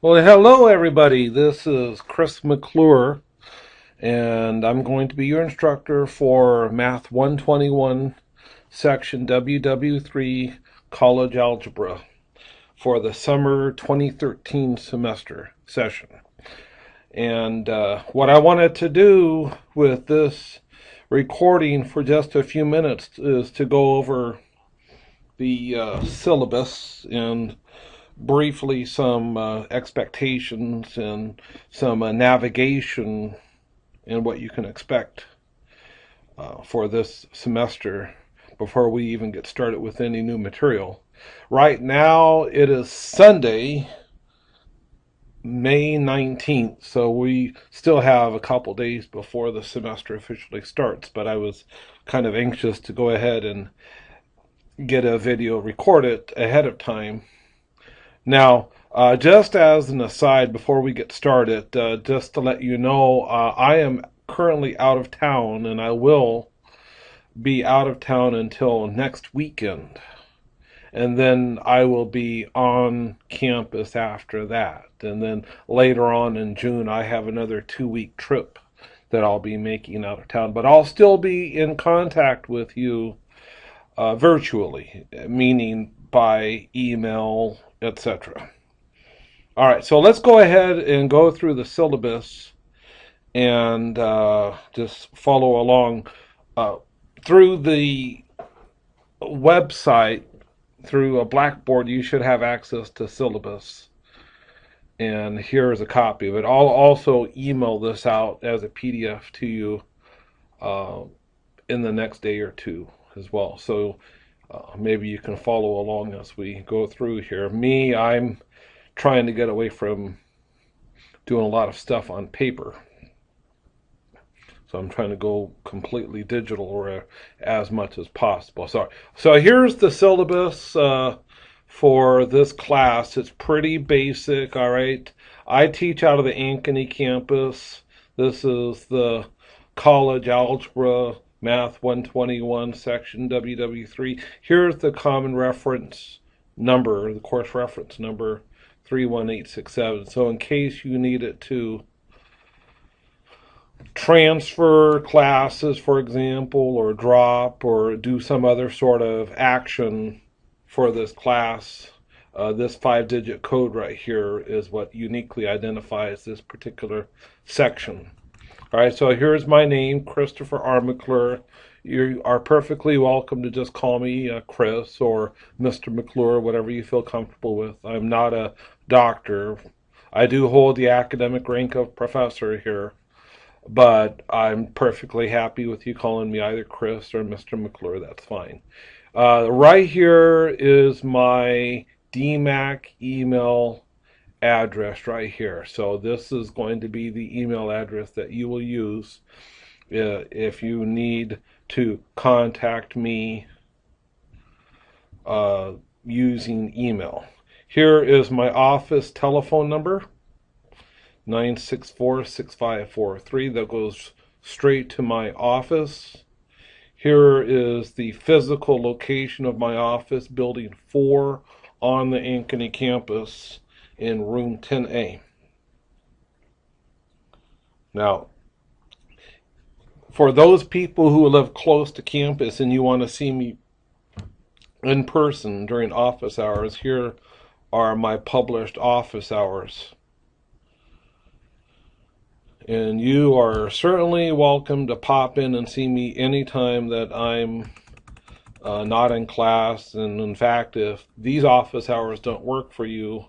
Well, hello everybody. This is Chris McClure, and I'm going to be your instructor for Math 121, Section WW3, College Algebra, for the summer 2013 semester session. And what I wanted to do with this recording for just a few minutes is to go over the syllabus and briefly some expectations and some navigation and what you can expect for this semester before we even get started with any new material. Right now it is Sunday, May 19th, so we still have a couple days before the semester officially starts, but I was kind of anxious to go ahead and get a video recorded ahead of time. Now, just as an aside before we get started, just to let you know, I am currently out of town and I will be out of town until next weekend. And then I will be on campus after that. And then later on in June, I have another 2-week trip that I'll be making out of town. But I'll still be in contact with you virtually, meaning by email, etc. All right, so let's go ahead and go through the syllabus and just follow along through the website. Through a Blackboard, you should have access to syllabus, and here is a copy of it. I'll also email this out as a PDF to you in the next day or two as well. So maybe you can follow along as we go through here. I'm trying to get away from doing a lot of stuff on paper. So I'm trying to go completely digital or as much as possible. So here's the syllabus for this class. It's pretty basic, all right? I teach out of the Ankeny campus. This is the College Algebra Math 121 section WW3. Here's the common reference number, the course reference number 31867. So in case you need it to transfer classes, for example, or drop or do some other sort of action for this class, this 5-digit code right here is what uniquely identifies this particular section. All right, so here's my name, Christopher R. McClure. You are perfectly welcome to just call me Chris or Mr. McClure, whatever you feel comfortable with. I'm not a doctor. I do hold the academic rank of professor here, but I'm perfectly happy with you calling me either Chris or Mr. McClure. That's fine. Right here is my DMAC email address right here. So this is going to be the email address that you will use if you need to contact me using email. Here is my office telephone number, 964-6543. That goes straight to my office. Here is the physical location of my office, building 4 on the Ankeny campus in room 10A. Now, for those people who live close to campus and you want to see me in person during office hours, here are my published office hours. And you are certainly welcome to pop in and see me anytime that I'm not in class. And in fact, if these office hours don't work for you,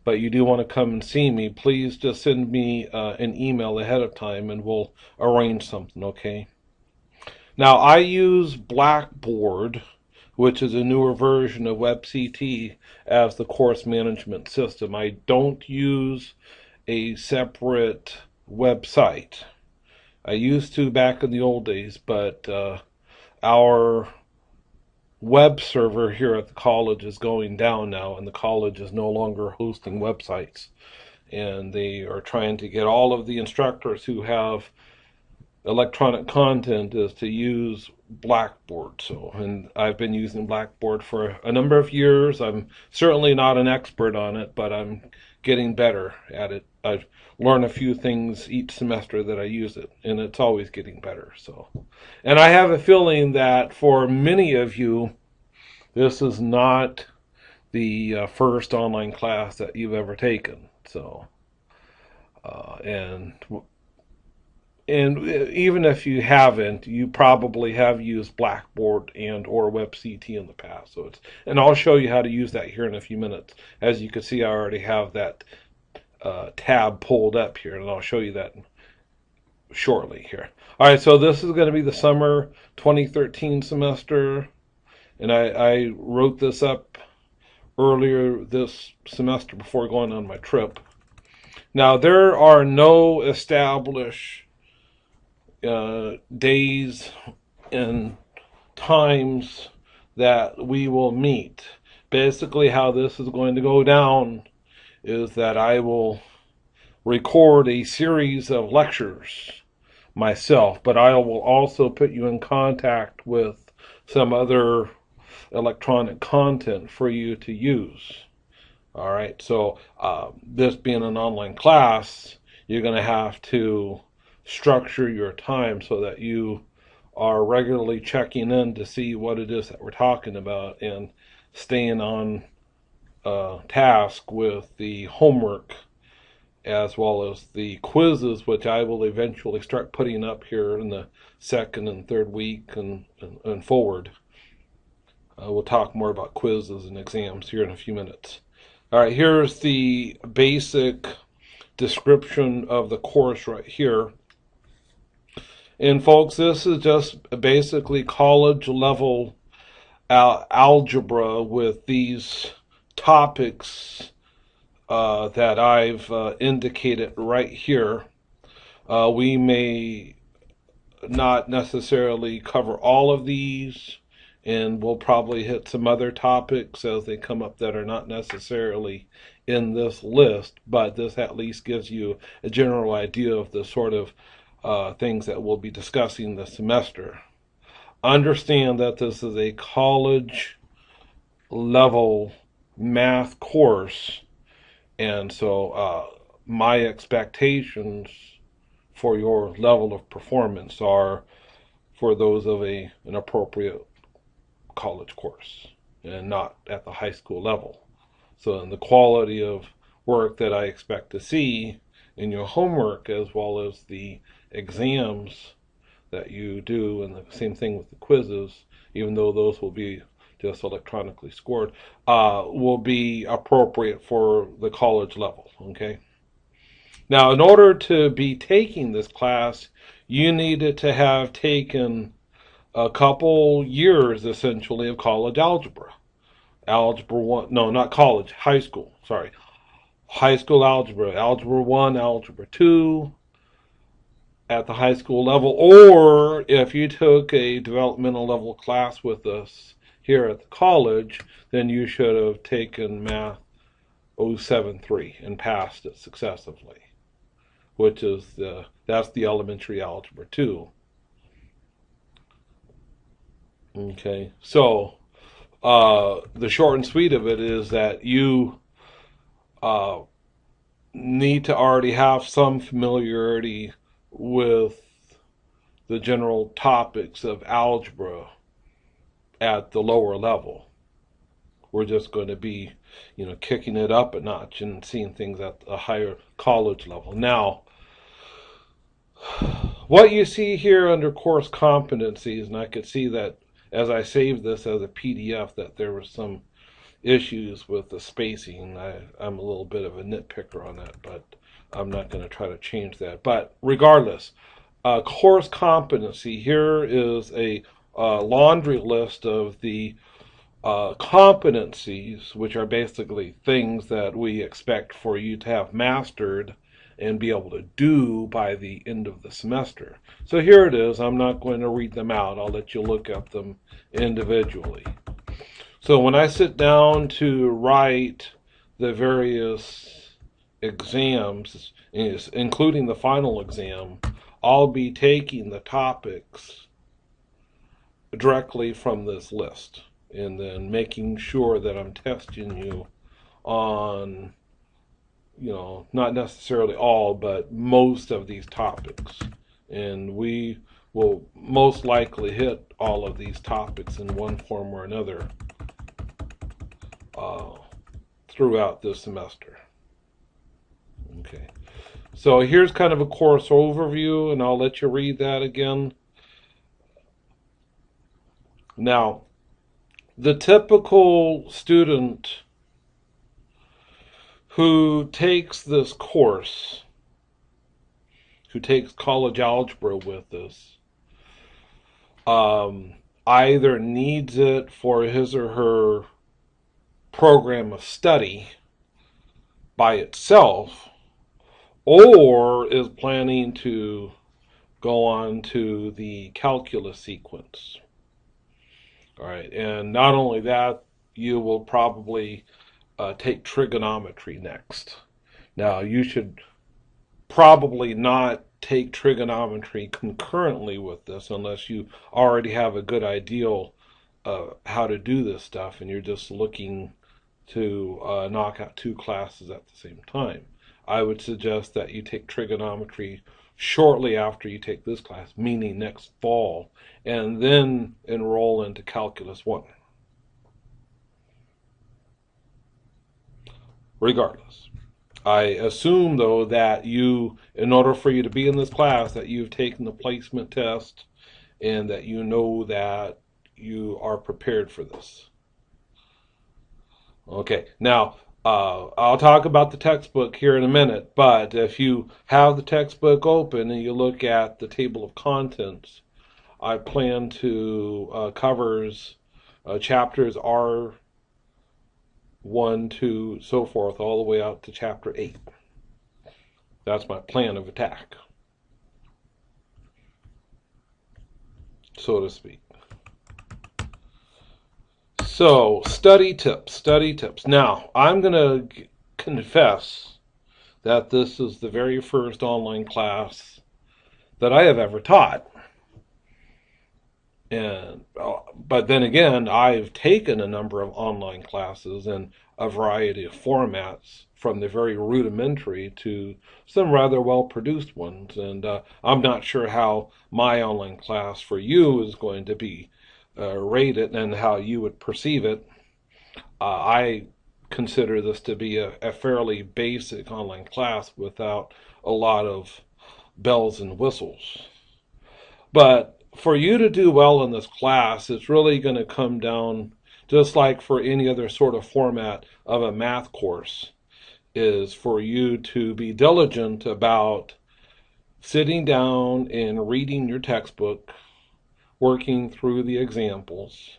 but you do want to come and see me, please just send me an email ahead of time and we'll arrange something, okay? Now, I use Blackboard, which is a newer version of WebCT, as the course management system. I don't use a separate website. I used to back in the old days, but our web server here at the college is going down now, and the college is no longer hosting websites. And they are trying to get all of the instructors who have electronic content is to use Blackboard. So, and I've been using Blackboard for a number of years. I'm certainly not an expert on it, but I'm getting better at it. I've learned a few things each semester that I use it, and it's always getting better. So, and I have a feeling that for many of you, this is not the first online class that you've ever taken. So, and even if you haven't, you probably have used Blackboard and or WebCT in the past. So and I'll show you how to use that here in a few minutes. As you can see, I already have that tab pulled up here, and I'll show you that shortly here. All right, so this is going to be the summer 2013 semester, and I wrote this up earlier this semester before going on my trip. Now, there are no established days and times that we will meet. Basically, how this is going to go down is that I will record a series of lectures myself, but I will also put you in contact with some other electronic content for you to use. All right, so this being an online class, you're going to have to structure your time so that you are regularly checking in to see what it is that we're talking about and staying on task with the homework as well as the quizzes, which I will eventually start putting up here in the second and third week and forward. We'll talk more about quizzes and exams here in a few minutes. All right, here's the basic description of the course right here. And folks, this is just basically college level algebra with these topics that I've indicated right here. We may not necessarily cover all of these, and we'll probably hit some other topics as they come up that are not necessarily in this list, but this at least gives you a general idea of the sort of things that we'll be discussing this semester. Understand that this is a college level math course, and so my expectations for your level of performance are for those of an appropriate college course and not at the high school level. So in the quality of work that I expect to see in your homework, as well as the exams that you do, and the same thing with the quizzes, even though those will be just electronically scored, will be appropriate for the college level, okay? Now, in order to be taking this class, you needed to have taken a couple years, essentially, of college algebra. Algebra 1, no, not college, high school, sorry. High school algebra, Algebra 1, Algebra 2, at the high school level, or if you took a developmental level class with us here at the college, then you should have taken Math 073 and passed it successively, which is that's the elementary algebra 2. Okay, so the short and sweet of it is that you need to already have some familiarity with the general topics of algebra at the lower level. We're just going to be, kicking it up a notch and seeing things at a higher college level. Now, what you see here under course competencies, and I could see that as I saved this as a PDF that there were some issues with the spacing. I'm a little bit of a nitpicker on that, but I'm not going to try to change that. But regardless, course competency, here is a laundry list of the competencies, which are basically things that we expect for you to have mastered and be able to do by the end of the semester. So here it is. I'm not going to read them out. I'll let you look at them individually. So when I sit down to write the various exams, including the final exam, I'll be taking the topics directly from this list and then making sure that I'm testing you on, not necessarily all, but most of these topics. And we will most likely hit all of these topics in one form or another uh, throughout this semester. Okay. So here's kind of a course overview, and I'll let you read that again. Now, the typical student who takes this course, who takes college algebra with us, either needs it for his or her program of study by itself, or is planning to go on to the calculus sequence. All right, and not only that, you will probably take trigonometry next. Now, you should probably not take trigonometry concurrently with this unless you already have a good idea how to do this stuff and you're just looking to knock out two classes at the same time. I would suggest that you take trigonometry shortly after you take this class, meaning next fall, and then enroll into Calculus 1. Regardless, I assume, though, that in order for you to be in this class, that you've taken the placement test and that you know that you are prepared for this. Okay, now, I'll talk about the textbook here in a minute, but if you have the textbook open and you look at the table of contents, I plan to covers chapters R1, 2, so forth, all the way out to chapter 8. That's my plan of attack, so to speak. So, study tips. Now, I'm going to confess that this is the very first online class that I have ever taught. But then again, I've taken a number of online classes in a variety of formats, from the very rudimentary to some rather well-produced ones. And I'm not sure how my online class for you is going to be rated and how you would perceive it. I consider this to be a fairly basic online class without a lot of bells and whistles. But for you to do well in this class, it's really going to come down, just like for any other sort of format of a math course, is for you to be diligent about sitting down and reading your textbook, working through the examples,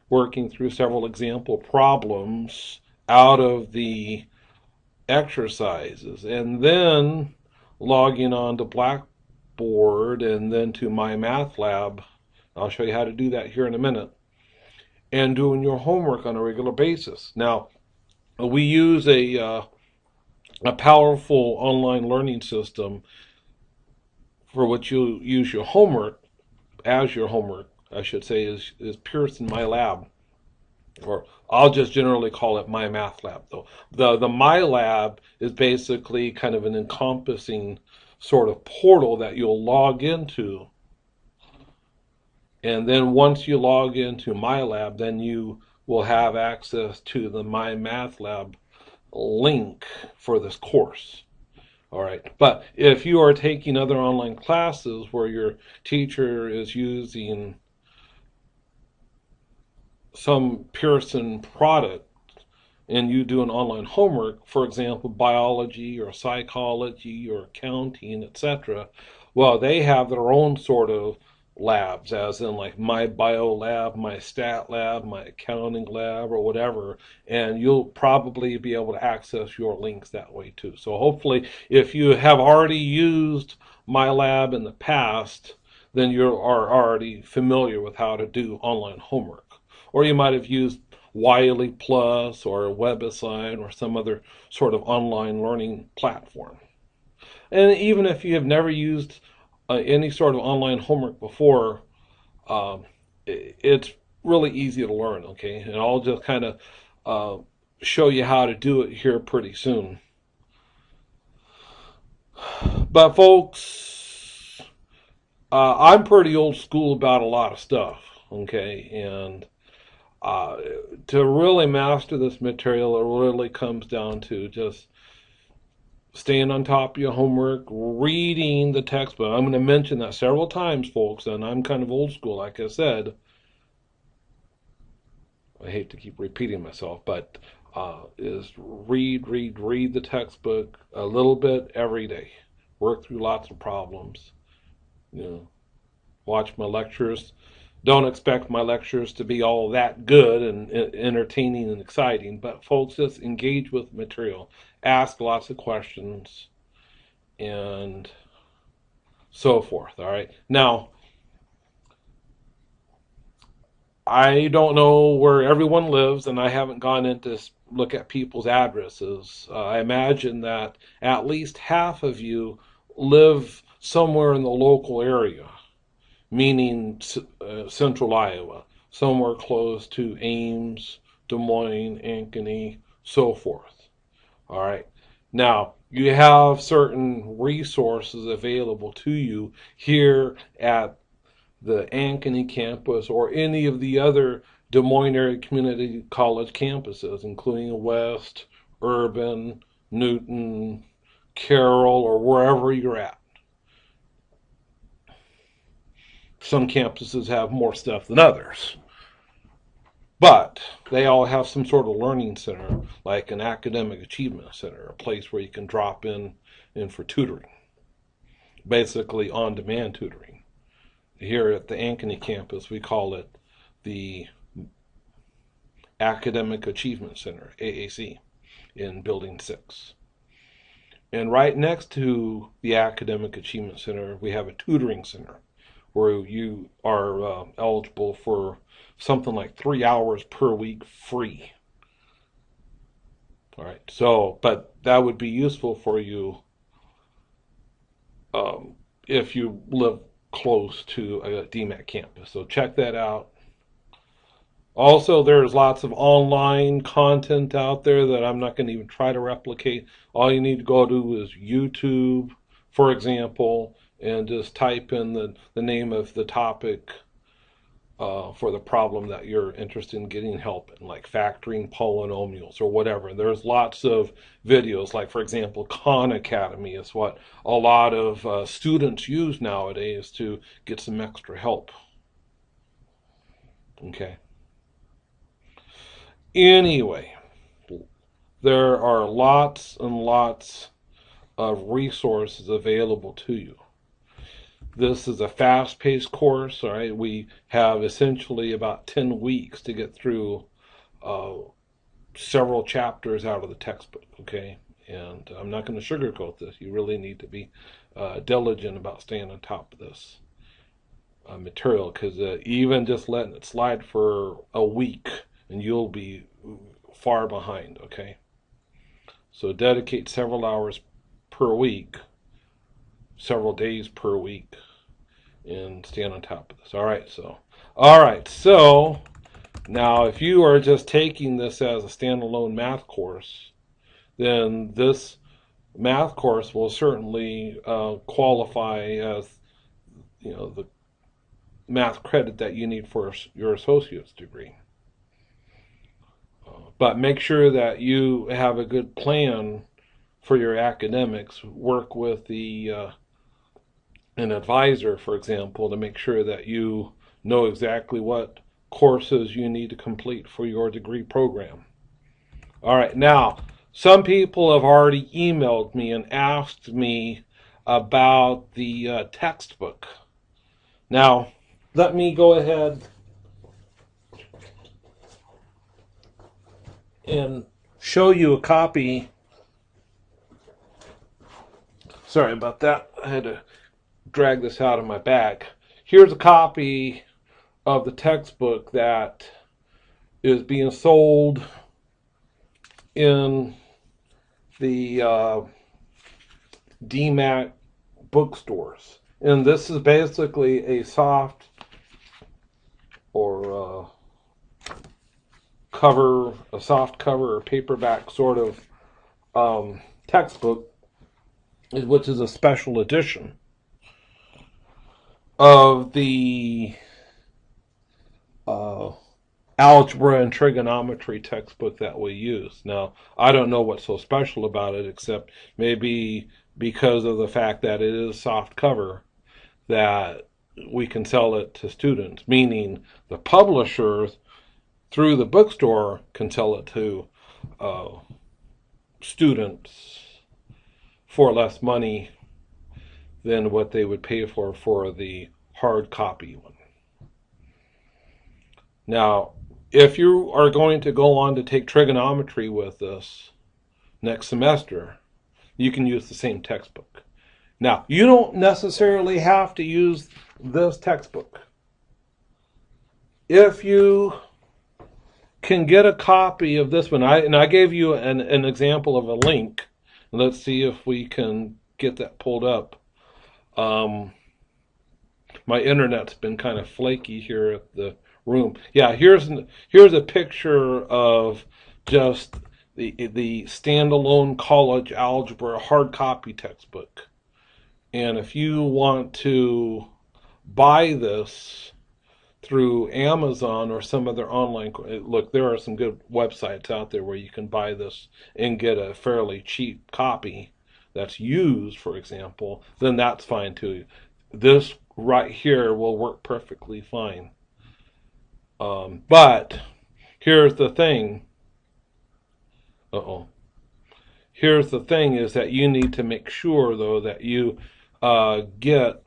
working through several example problems out of the exercises, and then logging on to Blackboard and then to My Math Lab. I'll show you how to do that here in a minute. And doing your homework on a regular basis. Now, we use a powerful online learning system for which you use your homework, as your homework, I should say, is Pearson My Lab. Or I'll just generally call it My Math Lab, though. The My Lab is basically kind of an encompassing sort of portal that you'll log into. And then once you log into My Lab, then you will have access to the My Math Lab link for this course. All right. But if you are taking other online classes where your teacher is using some Pearson product and you do an online homework, for example, biology or psychology or accounting, etc., well, they have their own sort of labs, as in like my bio lab, my stat lab, my accounting lab, or whatever, and you'll probably be able to access your links that way too. So hopefully, if you have already used my lab in the past, then you are already familiar with how to do online homework. Or you might have used Wiley Plus or WebAssign or some other sort of online learning platform. And even if you have never used any sort of online homework before, it's really easy to learn, okay? And I'll just kind of show you how to do it here pretty soon. But folks, I'm pretty old school about a lot of stuff, okay? And to really master this material, it really comes down to just staying on top of your homework, reading the textbook. I'm going to mention that several times, folks, and I'm kind of old school, like I said. I hate to keep repeating myself, but is read the textbook a little bit every day. Work through lots of problems. You know, watch my lectures. Don't expect my lectures to be all that good and entertaining and exciting, but folks, just engage with the material. Ask lots of questions and so forth, all right? Now, I don't know where everyone lives, and I haven't gone in to look at people's addresses. I imagine that at least half of you live somewhere in the local area, meaning central Iowa, somewhere close to Ames, Des Moines, Ankeny, so forth. All right. Now, you have certain resources available to you here at the Ankeny campus or any of the other Des Moines area community college campuses, including West, Urban, Newton, Carroll, or wherever you're at. Some campuses have more stuff than others, but they all have some sort of learning center, like an academic achievement center, a place where you can drop in for tutoring, basically on-demand tutoring. Here at the Ankeny campus, we call it the Academic Achievement Center, AAC, in Building 6. And right next to the Academic Achievement Center, we have a tutoring center where you are eligible for something like 3 hours per week free. All right, so, but that would be useful for you if you live close to a DMAC campus. So check that out. Also, there's lots of online content out there that I'm not going to even try to replicate. All you need to go to is YouTube, for example, and just type in the name of the topic for the problem that you're interested in getting help in, like factoring polynomials or whatever. And there's lots of videos, like, for example, Khan Academy is what a lot of students use nowadays to get some extra help. Okay. Anyway, there are lots and lots of resources available to you. This is a fast-paced course, all right? We have essentially about 10 weeks to get through several chapters out of the textbook, okay? And I'm not going to sugarcoat this. You really need to be diligent about staying on top of this material, because even just letting it slide for a week and you'll be far behind, okay? So dedicate several hours per week, several days per week, and stand on top of this. All right, so now if you are just taking this as a standalone math course, then this math course will certainly qualify as, you know, the math credit that you need for your associate's degree. But make sure that you have a good plan for your academics. Work with an advisor, for example, to make sure that you know exactly what courses you need to complete for your degree program. All right, now, some people have already emailed me and asked me about the textbook. Now, let me go ahead and show you a copy. Sorry about that. I had to drag this out of my bag. Here's a copy of the textbook that is being sold in the DMAC bookstores. And this is basically a soft or a soft cover or paperback sort of textbook, which is a special edition of the uh, algebra and trigonometry textbook that we use. Now, I don't know what's so special about it, except maybe because of the fact that it is soft cover, that we can sell it to students, meaning the publishers through the bookstore can sell it to uh, students for less money than what they would pay for the hard copy one. Now, if you are going to go on to take trigonometry with us next semester, you can use the same textbook. Now, you don't necessarily have to use this textbook. If you can get a copy of this one, I gave you an example of a link. Let's see if we can get that pulled up. My internet's been kind of flaky here at the room. Yeah, here's a picture of just the standalone college algebra hard copy textbook. And if you want to buy this through Amazon or some other online, look, there are some good websites out there where you can buy this and get a fairly cheap copy that's used, for example, then that's fine too. This right here will work perfectly fine. But here's the thing. Here's the thing is that you need to make sure, though, that you get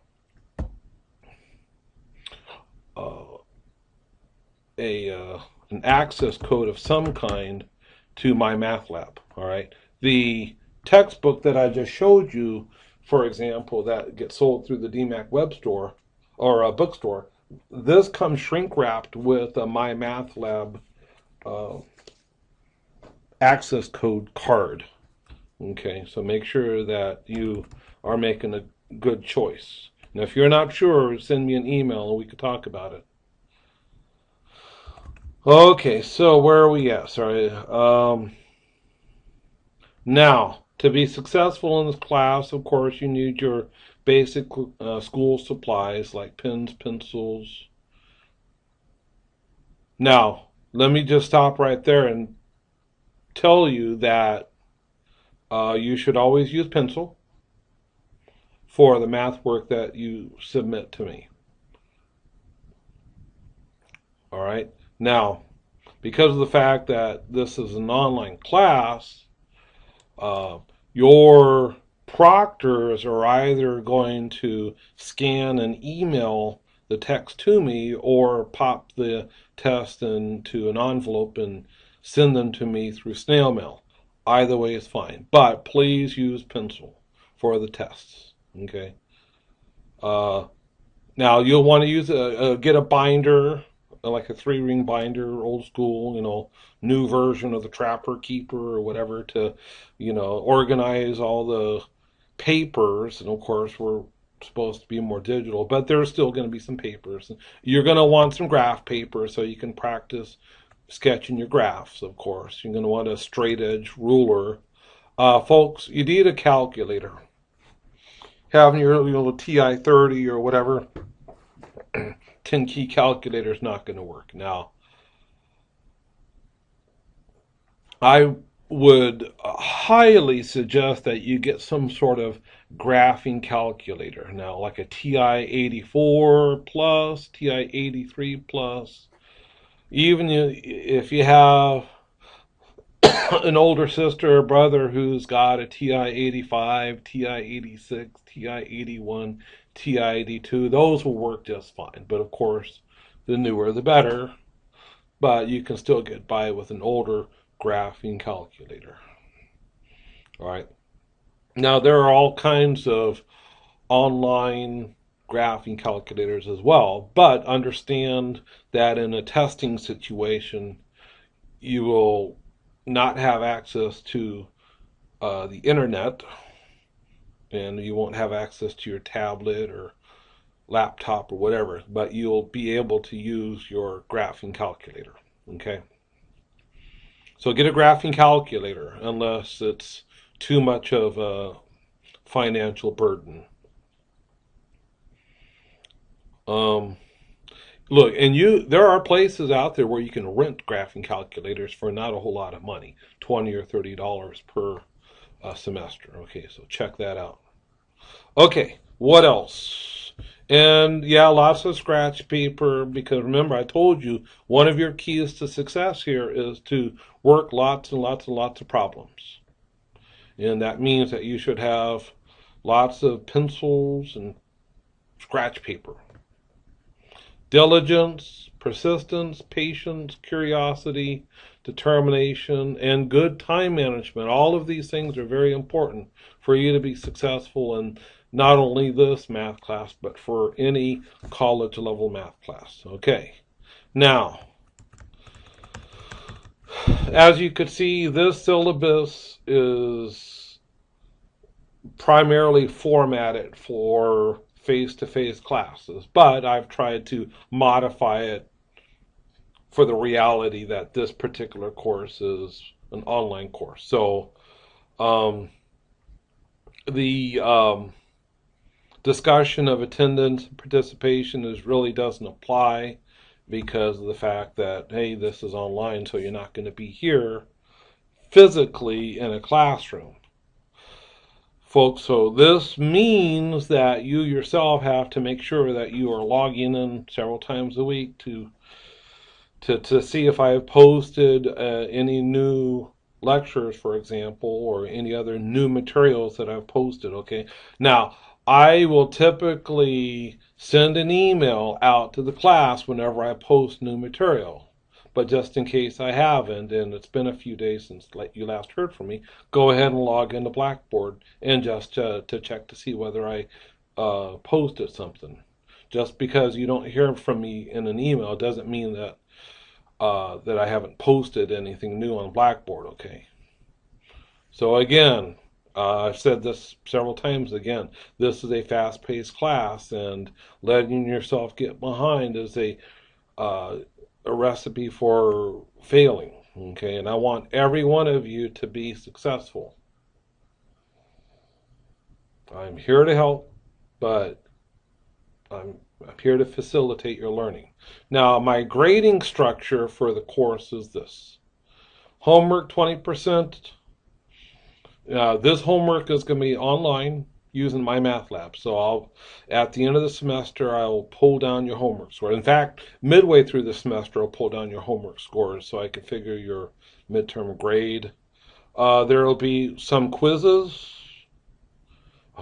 an access code of some kind to my math lab. All right. The textbook that I just showed you, for example, that gets sold through the DMAC web store or a bookstore, this comes shrink wrapped with a My Math Lab access code card. Okay, so make sure that you are making a good choice. And if you're not sure, send me an email and we could talk about it. Okay, so where are we at? Sorry. Now, to be successful in this class, of course, you need your basic school supplies like pens, pencils. Now, let me just stop right there and tell you that you should always use pencil for the math work that you submit to me. All right. Now, because of the fact that this is an online class, your proctors are either going to scan and email the text to me or pop the test into an envelope and send them to me through snail mail. Either way is fine, but please use pencil for the tests. Okay. Now you'll want to use get a binder, like a 3-ring binder, old school, new version of the Trapper Keeper or whatever, to, organize all the papers. And of course, we're supposed to be more digital, but there's still going to be some papers. You're going to want some graph paper so you can practice sketching your graphs, of course. You're going to want a straight edge ruler. Folks, you need a calculator. Having your little TI-30 or whatever 10 key calculator is not going to work. Now, I would highly suggest that you get some sort of graphing calculator. Now, like a TI-84 plus, TI-83 plus. Even if you have an older sister or brother who's got a TI-85, TI-86, TI-81, TI-82, those will work just fine. But of course, the newer the better. But you can still get by with an older graphing calculator. All right. Now, there are all kinds of online graphing calculators as well, but understand that in a testing situation, you will not have access to the internet, and you won't have access to your tablet or laptop or whatever, but you'll be able to use your graphing calculator. Okay. So get a graphing calculator unless it's too much of a financial burden. Um, Look, and there are places out there where you can rent graphing calculators for not a whole lot of money, $20 or $30 per semester. Okay, so check that out. Okay, what else? And yeah, lots of scratch paper because remember, I told you one of your keys to success here is to work lots and lots and lots of problems. And that means that you should have lots of pencils and scratch paper. Diligence, persistence, patience, curiosity, determination, and good time management. All of these things are very important for you to be successful in not only this math class, but for any college level math class. Okay. Now, as you could see, this syllabus is primarily formatted for face-to-face classes, but I've tried to modify it for the reality that this particular course is an online course. So um, the discussion of attendance and participation really doesn't apply because of the fact that, hey, this is online, so you're not going to be here physically in a classroom. Folks, so this means that you yourself have to make sure that you are logging in several times a week to see if I have posted any new lectures, for example, or any other new materials that I've posted. Okay. Now, I will typically send an email out to the class whenever I post new material. But just in case I haven't, and it's been a few days since you last heard from me, go ahead and log into Blackboard and just to check to see whether I posted something. Just because you don't hear from me in an email doesn't mean that that I haven't posted anything new on Blackboard, okay? So again, I've said this several times again, this is a fast-paced class, and letting yourself get behind is a recipe for failing, okay? And I want every one of you to be successful. I'm here to help, but I'm here to facilitate your learning. Now, my grading structure for the course is this. Homework 20%. This homework is going to be online using my math lab. So at the end of the semester, I'll pull down your homework score. In fact, midway through the semester, I'll pull down your homework scores so I can figure your midterm grade. There will be some quizzes,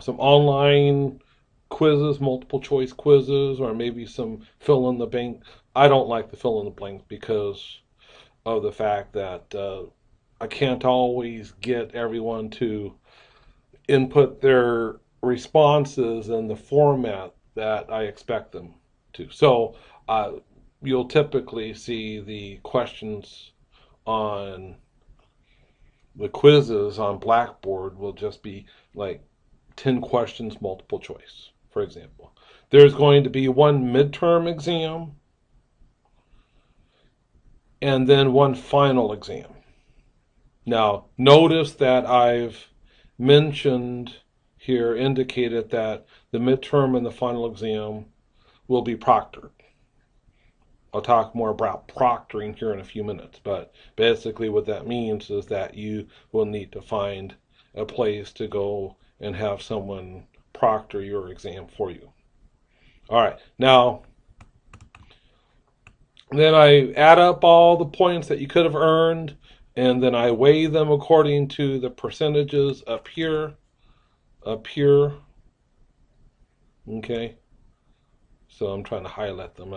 some online quizzes, multiple choice quizzes, or maybe some fill in the blank. I don't like the fill in the blank because of the fact that I can't always get everyone to input their responses in the format that I expect them to. So you'll typically see the questions on the quizzes on Blackboard will just be like 10 questions, multiple choice, for example. There's going to be one midterm exam and then one final exam. Now, notice that I've mentioned here, indicated that the midterm and the final exam will be proctored. I'll talk more about proctoring here in a few minutes, but basically what that means is that you will need to find a place to go and have someone proctor your exam for you. All right, now then I add up all the points that you could have earned, and then I weigh them according to the percentages up here, okay? So I'm trying to highlight them.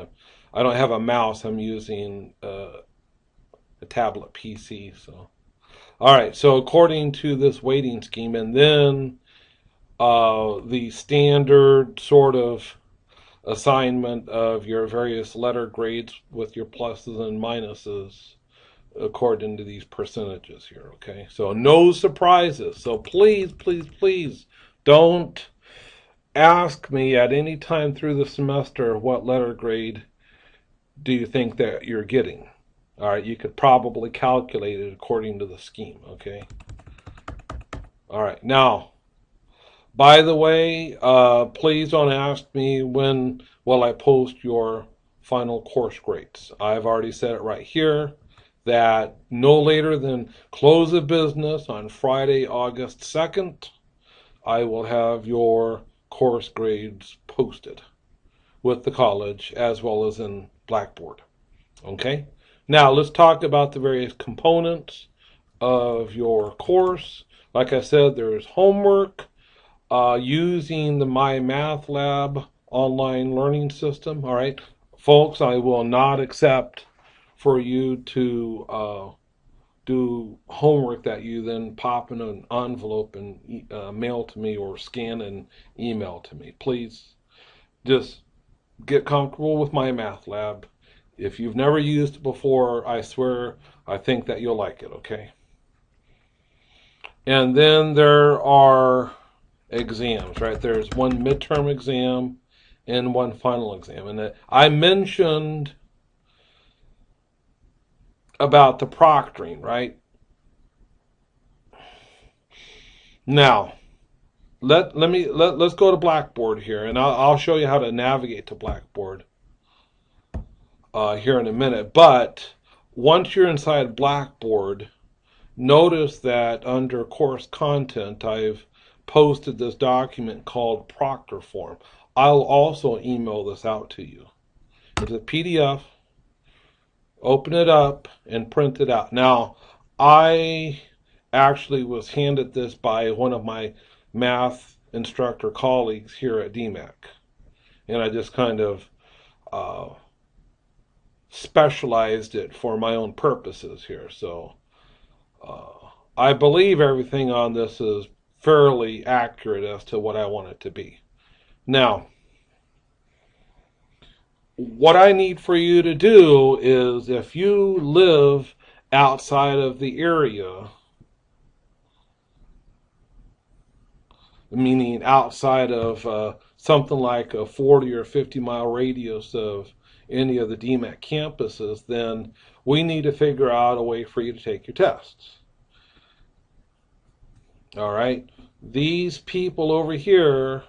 I don't have a mouse, I'm using a tablet PC, so. All right, so according to this weighting scheme, and then the standard sort of assignment of your various letter grades with your pluses and minuses according to these percentages here, okay? So no surprises. So please, please, please don't ask me at any time through the semester what letter grade do you think that you're getting. All right, you could probably calculate it according to the scheme, okay? All right, now, by the way, please don't ask me when will I post your final course grades. I've already said it right here that no later than close of business on Friday, August 2nd, I will have your course grades posted with the college as well as in Blackboard. Okay? Now let's talk about the various components of your course. Like I said, there's homework using the My Math Lab online learning system. All right, folks, I will not accept for you to do homework that you then pop in an envelope and mail to me or scan and email to me. Please just get comfortable with My Math Lab. If you've never used it before, I swear I think that you'll like it, okay? And then there are exams, right? There's one midterm exam and one final exam. And I mentioned about the proctoring, right? Now, let's go to Blackboard here, and I'll show you how to navigate to Blackboard here in a minute. But once you're inside Blackboard, notice that under course content, I've posted this document called Proctor Form. I'll also email this out to you. It's a PDF. Open it up and print it out. Now, I actually was handed this by one of my math instructor colleagues here at DMAC. And I just kind of specialized it for my own purposes here. So I believe everything on this is fairly accurate as to what I want it to be. Now, what I need for you to do is, if you live outside of the area, meaning outside of something like a 40 or 50 mile radius of any of the DMAC campuses, then we need to figure out a way for you to take your tests. All right, these people over here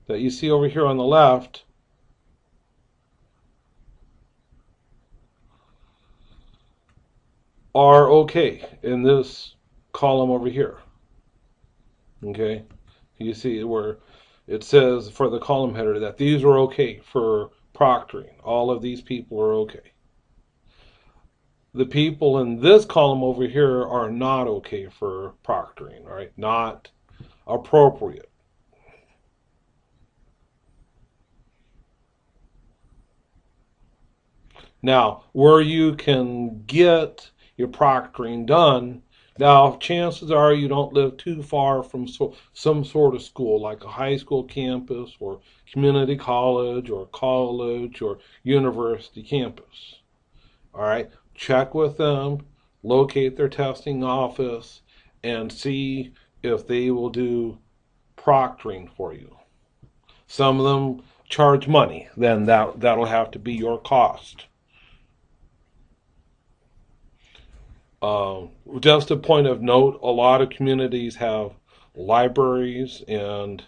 that you see over here on the left are okay in this column over here. Okay, you see where it says for the column header that these are okay for proctoring. All of these people are okay. The people in this column over here are not okay for proctoring, right? Not appropriate. Now, where you can get your proctoring done, now chances are you don't live too far from some sort of school, like a high school campus or community college or university campus. All right, check with them, locate their testing office, and see if they will do proctoring for you. Some of them charge money, then that'll have to be your cost. Just a point of note, a lot of communities have libraries, and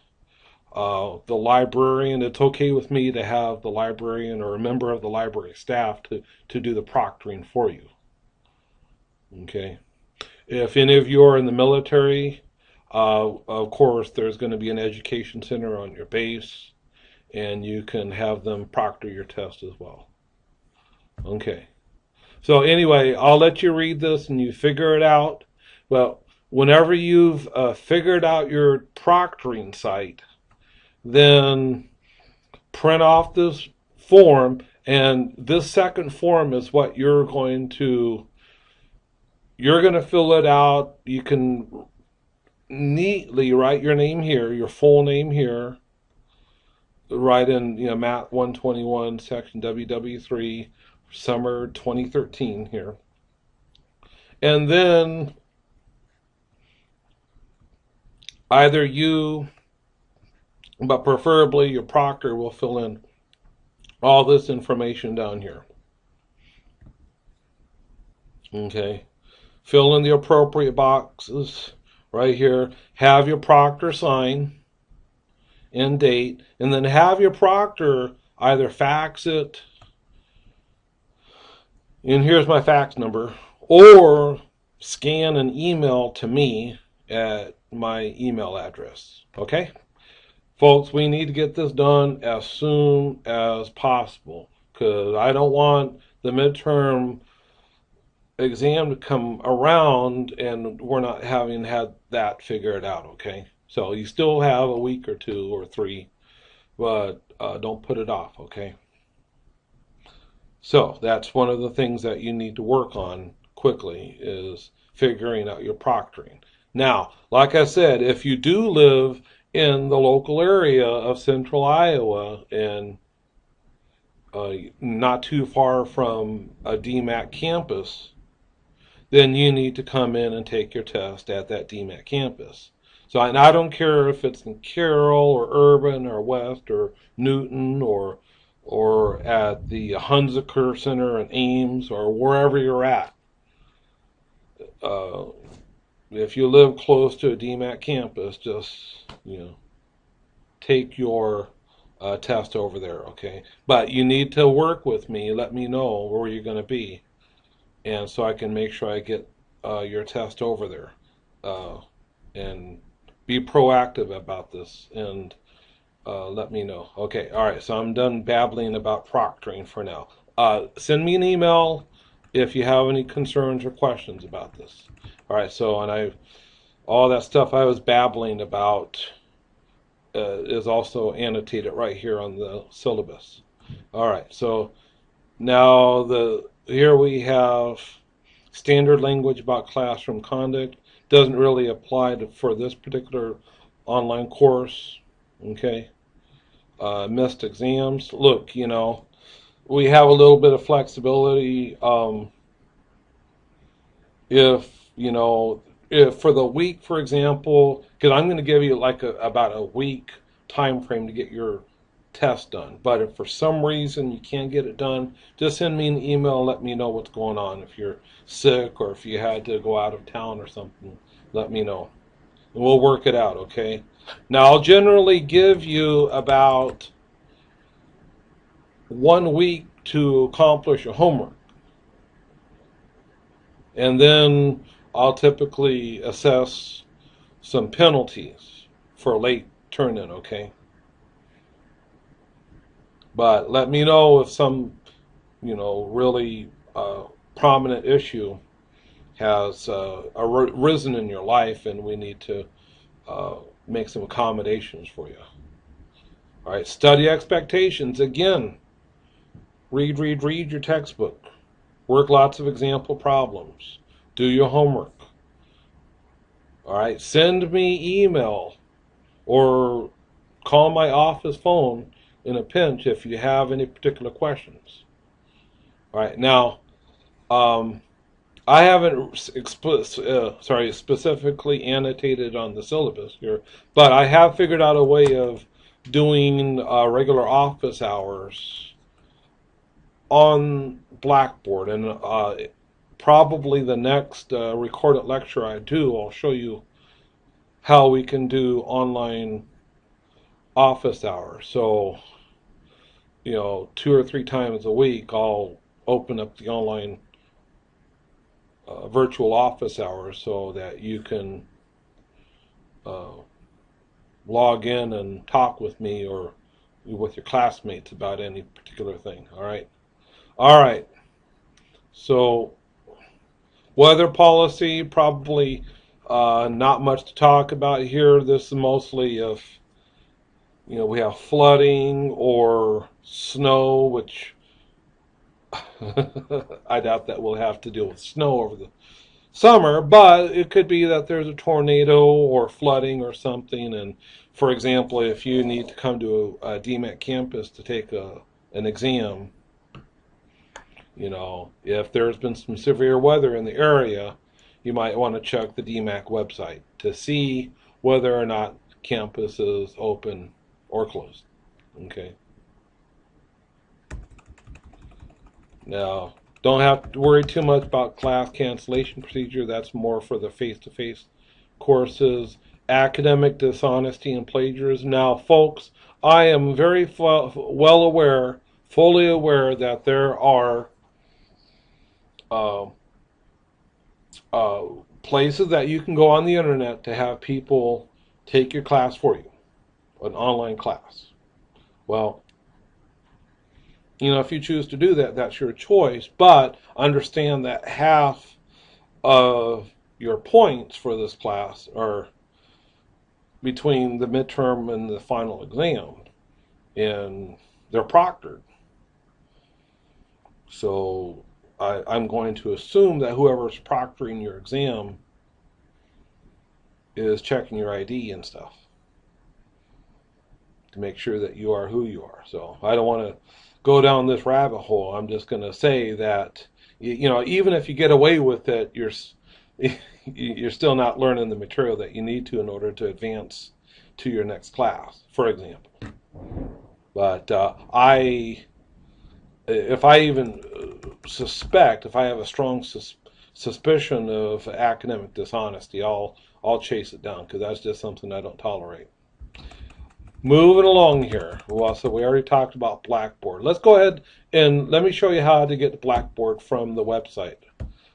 the librarian, it's okay with me to have the librarian or a member of the library staff to do the proctoring for you. Okay. If any of you are in the military, of course, there's going to be an education center on your base, and you can have them proctor your test as well. Okay. So anyway, I'll let you read this and you figure it out. Well, whenever you've figured out your proctoring site, then print off this form, and this second form is what you're going to fill it out. You can neatly write your name here, your full name here, write in, Math 121, section WW3, summer 2013 here. And then either you but preferably your proctor will fill in all this information down here. Okay, fill in the appropriate boxes right here. Have your proctor sign and date, and then have your proctor either fax it, and here's my fax number, or scan an email to me at my email address. Okay? Folks, we need to get this done as soon as possible because I don't want the midterm exam to come around and we're not having had that figured out, okay? So you still have a week or 2 or 3, but don't put it off, okay? So that's one of the things that you need to work on quickly is figuring out your proctoring. Now, like I said, if you do live in the local area of central Iowa and not too far from a DMAC campus, then you need to come in and take your test at that DMAC campus. So, and I don't care if it's in Carroll or Urban or West or Newton or at the Hunziker Center in Ames or wherever you're at. Uh, if you live close to a DMAC campus, just take your test over there, okay? But you need to work with me. Let me know where you're going to be, and so I can make sure I get your test over there, and be proactive about this and let me know. Okay, all right, so I'm done babbling about proctoring for now. Send me an email if you have any concerns or questions about this. All right, so all that stuff I was babbling about is also annotated right here on the syllabus. All right, so now here we have standard language about classroom conduct. Doesn't really apply for this particular online course. Okay. Missed exams. Look, we have a little bit of flexibility. If for the week, for example, because I'm going to give you like about a week time frame to get your test done. But if for some reason you can't get it done, just send me an email and let me know what's going on. If you're sick or if you had to go out of town or something, let me know. And we'll work it out, okay? Now, I'll generally give you about 1 week to accomplish your homework. And then I'll typically assess some penalties for late turn-in, okay? But let me know if some, really prominent issue has arisen in your life and we need to make some accommodations for you. All right, study expectations. Again, read your textbook. Work lots of example problems. Do your homework. All right, send me email or call my office phone in a pinch if you have any particular questions. All right, now, I haven't specifically annotated on the syllabus here, but I have figured out a way of doing regular office hours on Blackboard, and probably the next recorded lecture I do, I'll show you how we can do online office hours. So, 2 or 3 times a week, I'll open up the online virtual office hours so that you can log in and talk with me or with your classmates about any particular thing. All right. So weather policy, probably not much to talk about here. This is mostly if we have flooding or snow, which I doubt that we'll have to deal with snow over the summer, but it could be that there's a tornado or flooding or something. And for example, if you need to come to a DMAC campus to take an exam, if there's been some severe weather in the area, you might want to check the DMAC website to see whether or not campus is open or closed. Okay. Now, don't have to worry too much about class cancellation procedure. That's more for the face-to-face courses. Academic dishonesty and plagiarism. Now, folks, I am very well aware, fully aware that there are uh, uh, places that you can go on the internet to have people take your class for you, an online class. Well, if you choose to do that, that's your choice. But understand that half of your points for this class are between the midterm and the final exam, and they're proctored. So I'm going to assume that whoever's proctoring your exam is checking your ID and stuff to make sure that you are who you are. So I don't want to go down this rabbit hole. I'm just going to say that, even if you get away with it, you're still not learning the material that you need to in order to advance to your next class, for example. But if I even suspect, if I have a strong suspicion of academic dishonesty, I'll chase it down, because that's just something I don't tolerate. Moving along here. Well, so we already talked about Blackboard. Let's go ahead and let me show you how to get the Blackboard from the website.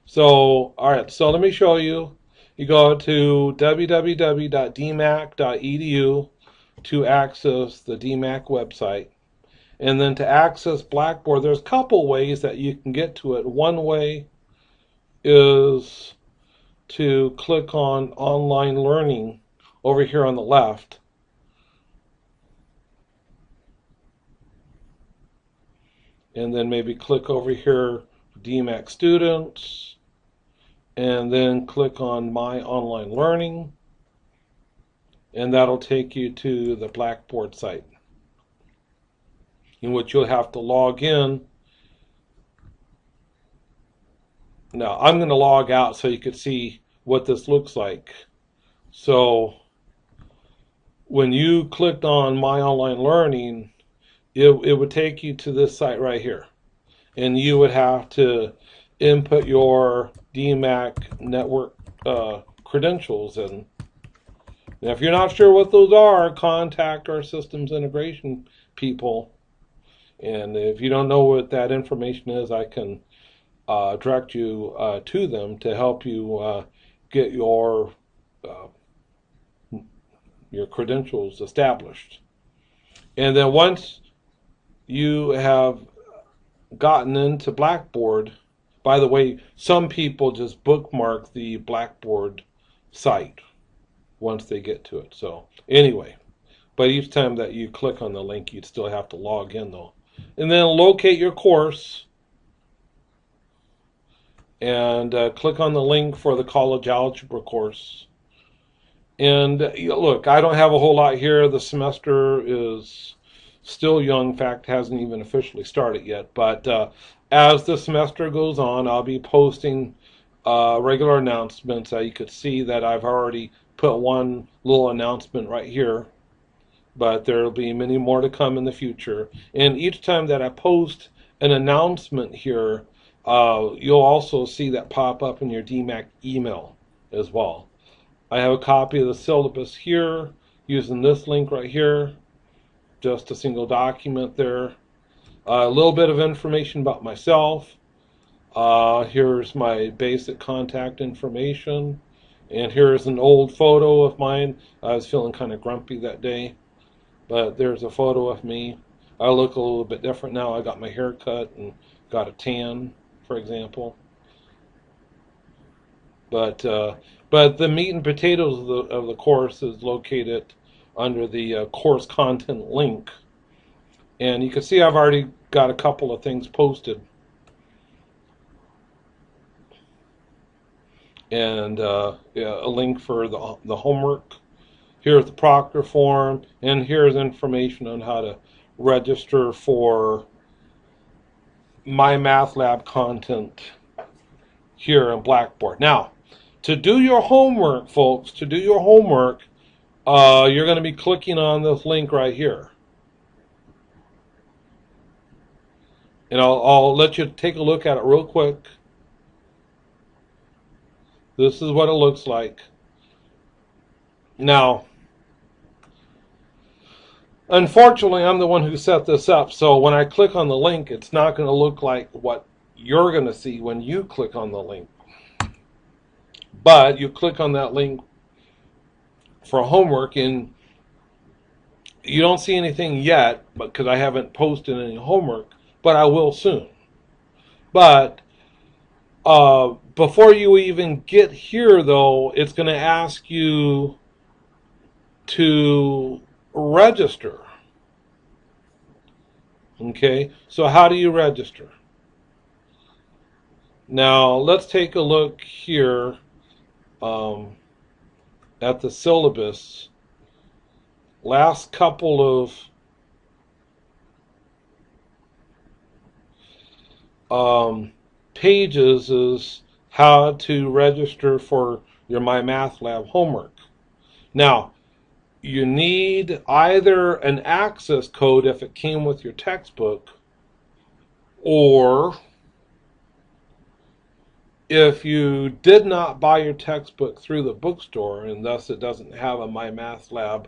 So, all right, so let me show you. You go to www.dmac.edu to access the DMAC website. And then to access Blackboard, there's a couple ways that you can get to it. One way is to click on Online Learning over here on the left. And then maybe click over here, DMAC Students, and then click on My Online Learning, and that'll take you to the Blackboard site, in which you'll have to log in. Now, I'm going to log out so you can see what this looks like. So, when you clicked on My Online Learning, it would take you to this site right here. And you would have to input your DMAC network credentials. And if you're not sure what those are, contact our systems integration people. And if you don't know what that information is, I can direct you to them to help you get your credentials established. And then once you have gotten into Blackboard, by the way, some people just bookmark the Blackboard site once they get to it. So anyway, but each time that you click on the link, you'd still have to log in though. And then locate your course and click on the link for the college algebra course. And look, I don't have a whole lot here. The semester is still young. In fact, hasn't even officially started yet. But as the semester goes on, I'll be posting regular announcements. You could see that I've already put one little announcement right here, but there will be many more to come in the future. And each time that I post an announcement here, you'll also see that pop up in your DMAC email as well. I have a copy of the syllabus here using this link right here. Just a single document there. A little bit of information about myself. Here's my basic contact information. And here's an old photo of mine. I was feeling kind of grumpy that day. But there's a photo of me. I look a little bit different now. I got my hair cut and got a tan, for example. But the meat and potatoes of the course is located under the course content link. And you can see I've already got a couple of things posted. And a link for the homework. Here's the proctor form, and here's information on how to register for my math lab content here in Blackboard. Now, to do your homework, folks, to do your homework, you're going to be clicking on this link right here. And I'll let you take a look at it real quick. This is what it looks like. Now, unfortunately, I'm the one who set this up, so when I click on the link, it's not going to look like what you're going to see when you click on the link. But you click on that link for homework, and you don't see anything yet, because I haven't posted any homework, but I will soon. But before you even get here, though, it's going to ask you to register. Okay, so how do you register? Now, let's take a look here at the syllabus. Last couple of pages is how to register for your My Math Lab homework. Now, you need either an access code if it came with your textbook, or if you did not buy your textbook through the bookstore and thus it doesn't have a My Math Lab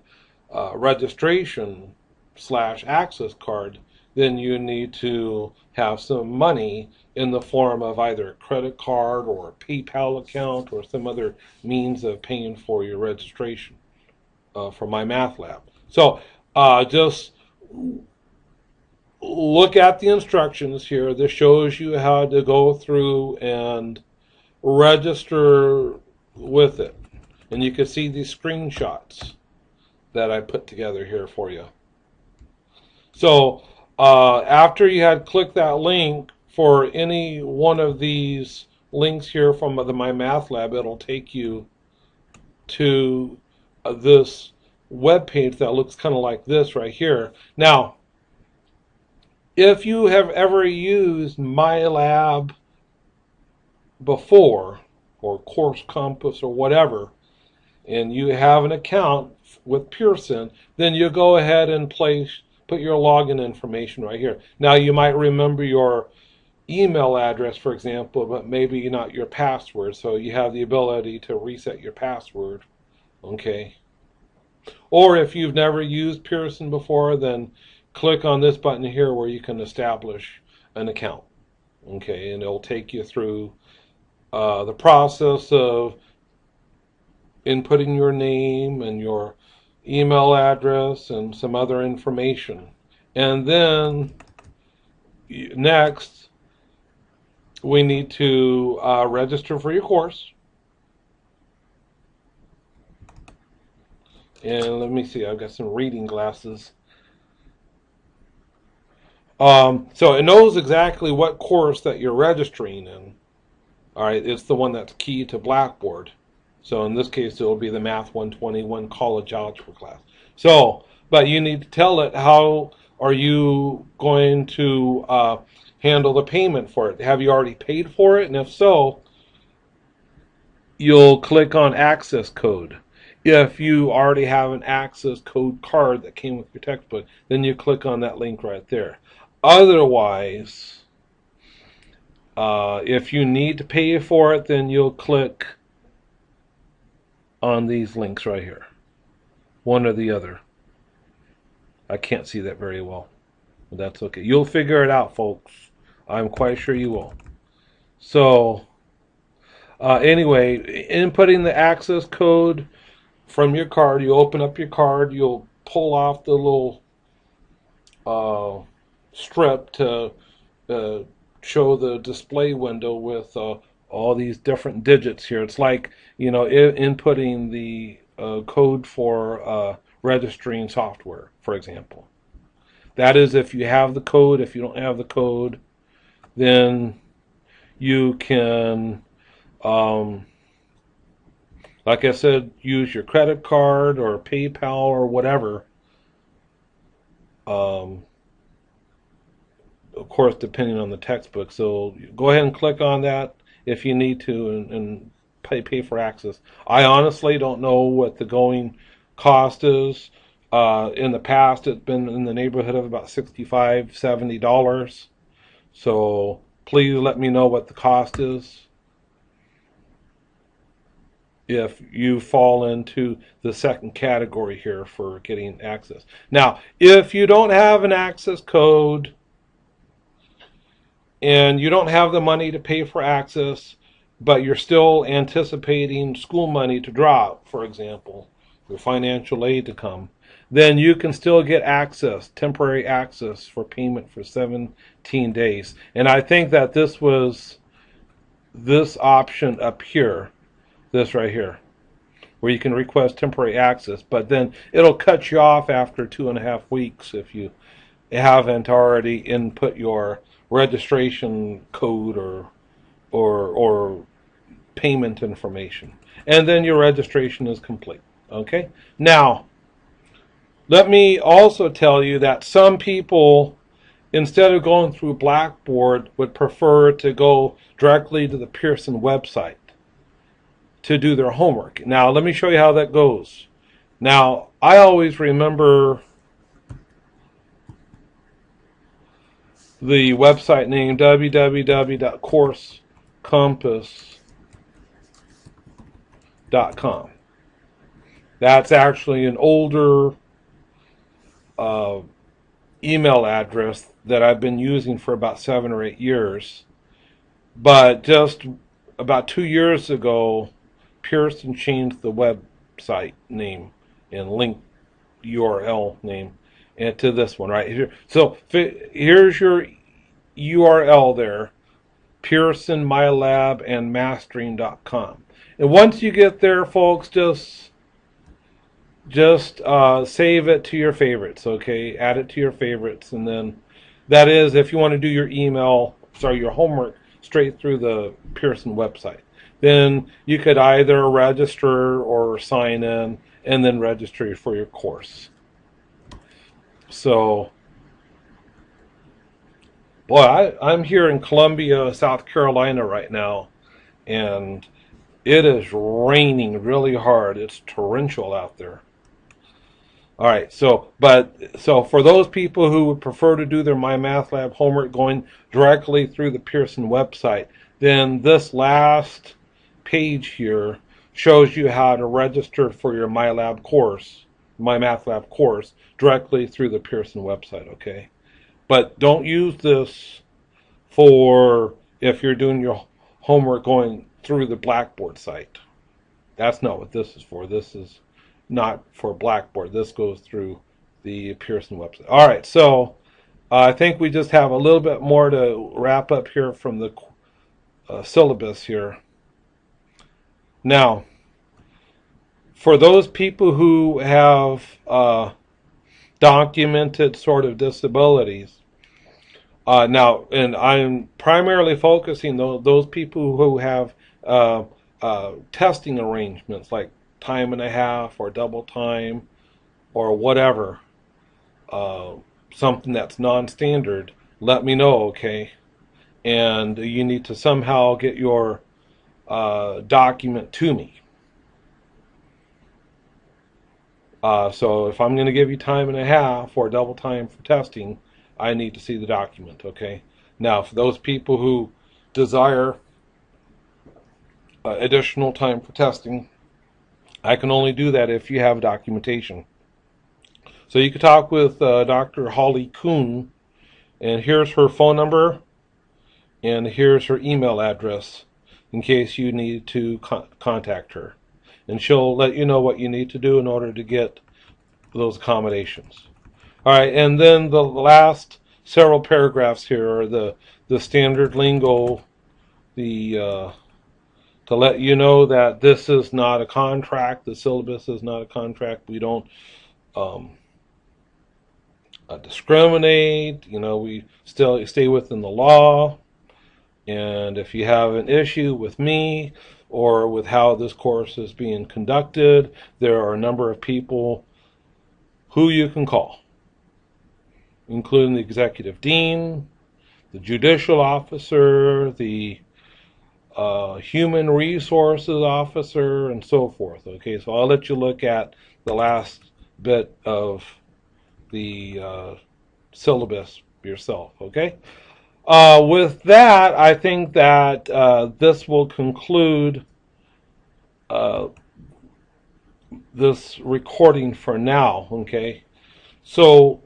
registration / access card, then you need to have some money in the form of either a credit card or a PayPal account or some other means of paying for your registration for My Math Lab. So just look at the instructions here. This shows you how to go through and register with it. And you can see these screenshots that I put together here for you. So after you had clicked that link for any one of these links here from the My Math Lab, it'll take you to this web page that looks kind of like this right here. Now, if you have ever used MyLab before, or Course Compass or whatever, and you have an account with Pearson, then you go ahead and put your login information right here. Now, you might remember your email address, for example, but maybe not your password, so you have the ability to reset your password. Okay. Or if you've never used Pearson before, then click on this button here where you can establish an account. Okay, and it'll take you through the process of inputting your name and your email address and some other information. And then next, we need to register for your course. And let me see, I've got some reading glasses. So it knows exactly what course that you're registering in. All right, it's the one that's key to Blackboard. So in this case, it will be the Math 121 College Algebra class. So, but you need to tell it how are you going to handle the payment for it. Have you already paid for it? And if so, you'll click on Access Code. If you already have an access code card that came with your textbook, then you click on that link right there. Otherwise, if you need to pay for it, then you'll click on these links right here. One or the other. I can't see that very well, but that's okay. You'll figure it out, folks. I'm quite sure you will. So, anyway, inputting the access code from your card, you open up your card, you'll pull off the little strip to show the display window with all these different digits here. It's like, you know, inputting the code for registering software, for example. That is if you have the code. If you don't have the code, then you can, like I said, use your credit card or PayPal or whatever. Of course, depending on the textbook. So go ahead and click on that if you need to, and pay for access. I honestly don't know what the going cost is. In the past, it's been in the neighborhood of about $65, $70. So please let me know what the cost is if you fall into the second category here for getting access. Now, if you don't have an access code and you don't have the money to pay for access, but you're still anticipating school money to drop, for example, your financial aid to come, then you can still get access, temporary access for payment for 17 days. And I think that this was this option up here, this right here, where you can request temporary access, but then it'll cut you off after 2.5 weeks if you haven't already input your registration code or payment information, and then your registration is complete. Okay. Now, let me also tell you that some people, instead of going through Blackboard, would prefer to go directly to the Pearson website to do their homework. Now, let me show you how that goes. Now, I always remember the website name www.coursecompass.com. That's actually an older email address that I've been using for about 7 or 8 years. But just about 2 years ago, Pearson changed the website name and link URL name to this one right here. So here's your URL there, Pearson, MyLab, and Mastering.com. And once you get there, folks, just save it to your favorites, okay? Add it to your favorites, and then that is if you want to do your your homework straight through the Pearson website. Then you could either register or sign in and then register for your course. So, boy, I'm here in Columbia, South Carolina right now, and it is raining really hard. It's torrential out there. All right, so for those people who would prefer to do their MyMathLab homework going directly through the Pearson website, then this last page here shows you how to register for your MyLab course, MyMathLab course, directly through the Pearson website, okay? But don't use this for if you're doing your homework going through the Blackboard site. That's not what this is for. This is not for Blackboard. This goes through the Pearson website. All right, so I think we just have a little bit more to wrap up here from the syllabus here. Now, for those people who have documented sort of disabilities, now, and I'm primarily focusing those people who have testing arrangements like time and a half or double time or whatever, something that's non-standard, let me know, okay? And you need to somehow get your document to me. So if I'm going to give you time and a half or double time for testing, I need to see the document, okay? Now, for those people who desire additional time for testing, I can only do that if you have documentation. So you can talk with Dr. Holly Kuhn, and here's her phone number, and here's her email address in case you need to contact her. And she'll let you know what you need to do in order to get those accommodations. All right, and then the last several paragraphs here are the standard lingo, to let you know that this is not a contract. The syllabus is not a contract. We don't discriminate. You know, we still stay within the law. And if you have an issue with me or with how this course is being conducted, there are a number of people who you can call, including the executive dean, the judicial officer, the human resources officer, and so forth. Okay, so I'll let you look at the last bit of the syllabus yourself. Okay. With that, I think that this will conclude uh, this recording for now. Okay. So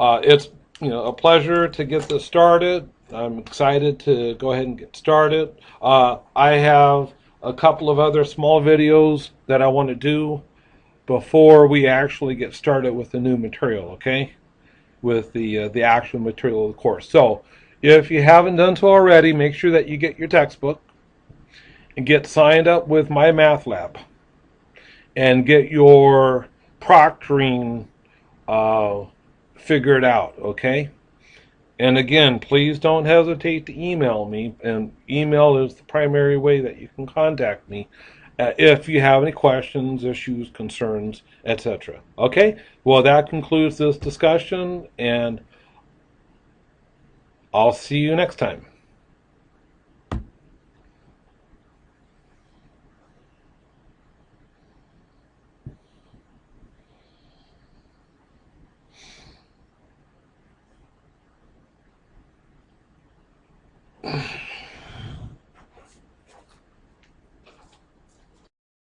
it's a pleasure to get this started. I'm excited to go ahead and get started. I have a couple of other small videos that I want to do before we actually get started with the new material. Okay, with the actual material of the course. So if you haven't done so already, make sure that you get your textbook and get signed up with my math lab and get your proctoring uh, figured out. Okay. And again, please don't hesitate to email me. And email is the primary way that you can contact me if you have any questions, issues, concerns, etc. Okay? Well, that concludes this discussion, and I'll see you next time.